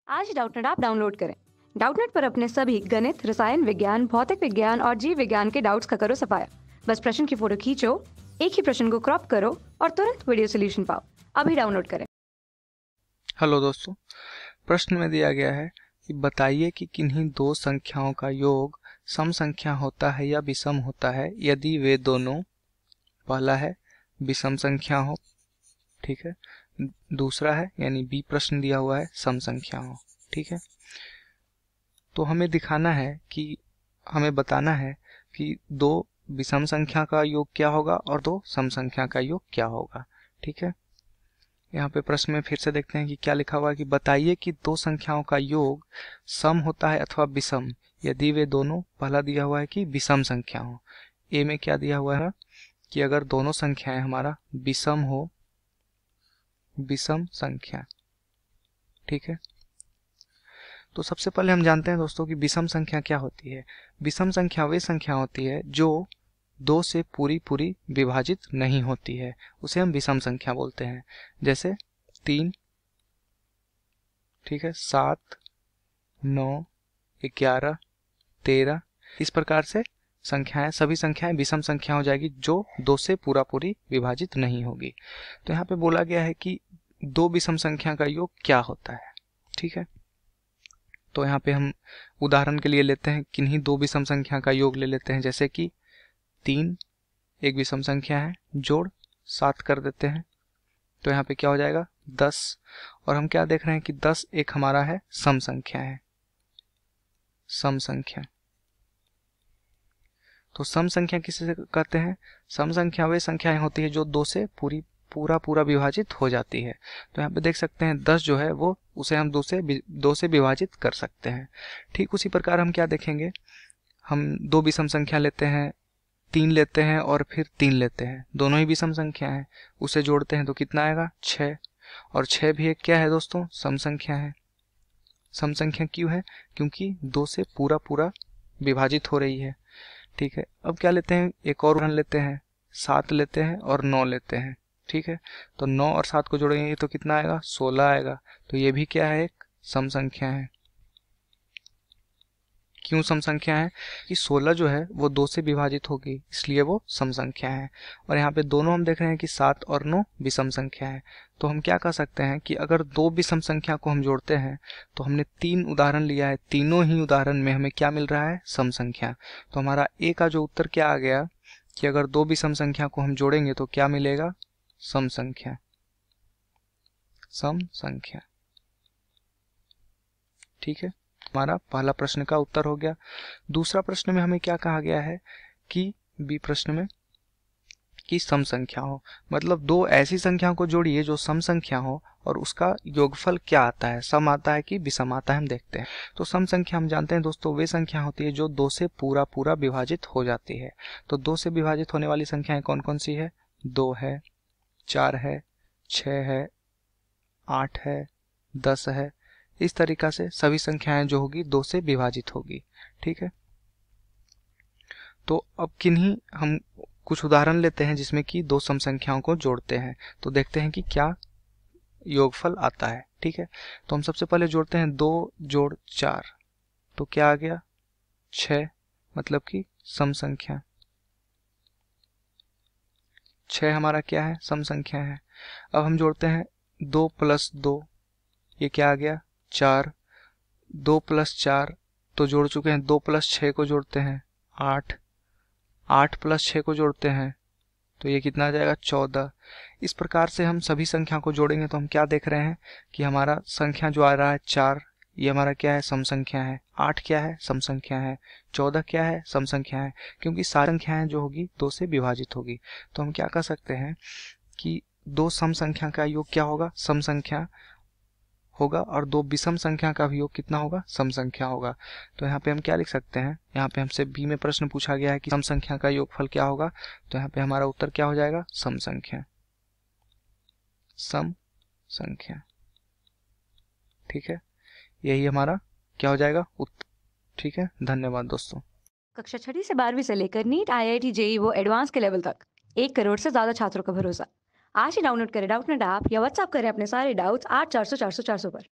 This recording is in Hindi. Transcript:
आज ही डाउटनेट ऐप डाउनलोड करें। डाउटनेट पर अपने सभी गणित, रसायन विज्ञान, भौतिक विज्ञान और जीव विज्ञान के डाउट्स का करो सफाया। बस प्रश्न की फोटो खींचो, एक ही प्रश्न को क्रॉप करो और तुरंत वीडियो सोल्यूशन पाओ। अभी डाउनलोड करें। हेलो दोस्तों, प्रश्न में दिया गया है कि बताइए कि किन्हीं दो संख्याओं का योग सम संख्या होता है या विषम होता है यदि वे दोनों, पहला है विषम संख्या हो, ठीक है, दूसरा है यानी बी प्रश्न दिया हुआ है सम संख्या हो, ठीक है। तो हमें दिखाना है कि हमें बताना है कि दो विषम संख्या का योग क्या होगा और दो सम संख्या का योग क्या होगा, ठीक है। यहाँ पे प्रश्न में फिर से देखते हैं कि क्या लिखा हुआ है कि बताइए कि दो संख्याओं का योग सम होता है अथवा विषम यदि वे दोनों, पहला दिया हुआ है कि विषम संख्या हो। ए में क्या दिया हुआ है कि अगर दोनों संख्याएं हमारा विषम हो, विषम संख्या, ठीक है। तो सबसे पहले हम जानते हैं दोस्तों कि विषम संख्या क्या होती है। विषम संख्या वे संख्या होती है जो दो से पूरी पूरी विभाजित नहीं होती है, उसे हम विषम संख्या बोलते हैं। जैसे 3, ठीक है, 7, 9, 11, 13, इस प्रकार से संख्याएं, सभी संख्याएं विषम संख्या हो जाएगी जो दो से पूरा पूरी विभाजित नहीं होगी। तो यहाँ पे बोला गया है कि दो विषम संख्या का योग क्या होता है, ठीक है। तो यहाँ पे हम उदाहरण के लिए लेते हैं, किन्हीं दो विषम संख्या का योग ले लेते हैं। जैसे कि 3 एक विषम संख्या है, जोड़ 7 कर देते हैं, तो यहाँ पे क्या हो जाएगा 10। और हम क्या देख रहे हैं कि 10 एक हमारा है सम संख्या है, सम संख्या। तो सम संख्या किसे कहते हैं? सम संख्या वे संख्याएं होती है जो दो से पूरा विभाजित हो जाती है। तो यहाँ पे देख सकते हैं 10 जो है वो, उसे हम दो से विभाजित कर सकते हैं। ठीक उसी प्रकार हम क्या देखेंगे, हम दो विषम संख्या लेते हैं, 3 लेते हैं और फिर 3 लेते हैं, दोनों ही विषम संख्या है, उसे जोड़ते हैं तो कितना आएगा 6। और 6 भी एक क्या है दोस्तों, सम संख्या है। सम संख्या क्यों है? क्योंकि दो से पूरा विभाजित हो रही है, ठीक है। अब क्या लेते हैं, एक और उदाहरण लेते हैं, 7 लेते हैं और 9 लेते हैं, ठीक है। तो 9 और 7 को जोड़ेंगे तो कितना आएगा, 16 आएगा। तो ये भी क्या है, एक सम संख्या है। क्यों सम संख्या है? कि 16 जो है वो 2 से विभाजित होगी, इसलिए वो सम संख्या है। और यहाँ पे दोनों हम देख रहे हैं कि 7 और 9 विषम संख्या है। तो हम क्या कह सकते हैं कि अगर दो विषम संख्या को हम जोड़ते हैं, तो हमने 3 उदाहरण लिया है, तीनों ही उदाहरण में हमें क्या मिल रहा है, सम संख्या। तो हमारा ए का जो उत्तर क्या आ गया कि अगर दो विषम संख्या को हम जोड़ेंगे तो क्या मिलेगा, सम संख्या, सम संख्या, ठीक है। हमारा पहला प्रश्न का उत्तर हो गया। दूसरा प्रश्न में हमें क्या कहा गया है कि बी प्रश्न में कि सम संख्या हो, मतलब दो ऐसी संख्याओं को जोड़िए जो सम संख्या हो और उसका योगफल क्या आता है, सम आता है कि विषम आता है, हम देखते हैं। तो सम संख्या हम जानते हैं दोस्तों वे संख्या होती है जो दो से पूरा विभाजित हो जाती है। तो दो से विभाजित होने वाली संख्याएं कौन कौन सी है, 2 है, 4 है, 6 है, 8 है, 10 है। इस तरीका से सभी संख्याएं जो होगी 2 से विभाजित होगी, ठीक है। तो अब किन्हीं हम कुछ उदाहरण लेते हैं जिसमें कि दो सम संख्याओं को जोड़ते हैं, तो देखते हैं कि क्या योगफल आता है, ठीक है। तो हम सबसे पहले जोड़ते हैं 2 जोड़ 4, तो क्या आ गया 6, मतलब कि सम संख्या। 6 हमारा क्या है, सम संख्या है। अब हम जोड़ते हैं 2 + 2, ये क्या आ गया 4। 2 + 4 तो जोड़ चुके हैं, 2 + 6 को जोड़ते हैं 8, 8 + 6 को जोड़ते हैं तो ये कितना आ जाएगा 14। इस प्रकार से हम सभी संख्या को जोड़ेंगे तो हम क्या देख रहे हैं कि हमारा संख्या जो आ रहा है 4, ये हमारा क्या है, सम संख्या है। 8 क्या है, सम संख्या है। 14 क्या है, सम संख्या है। क्योंकि सारी संख्याएं जो होगी 2 से विभाजित होगी, तो हम क्या कह सकते हैं कि दो सम संख्या का योग क्या होगा, सम संख्या होगा, और दो विषम संख्या का भी योग कितना होगा, सम संख्या होगा। तो यहाँ पे हम क्या लिख सकते हैं, यहाँ पे हमसे बी में प्रश्न पूछा गया है कि सम संख्या का योगफल क्या होगा, तो यहाँ पे हमारा उत्तर क्या हो जाएगा, सम संख्या, सम संख्या, ठीक है। यही हमारा क्या हो जाएगा उत्तर, ठीक है। धन्यवाद दोस्तों। कक्षा 6 से 12वीं से लेकर नीट, IIT, JEE वो एडवांस के लेवल तक 1 करोड़ से ज्यादा छात्रों का भरोसा। आज ही डाउनलोड करें डाउटनेट ऐप या व्हाट्सएप करें अपने सारे डाउट्स 8400 400 400 पर।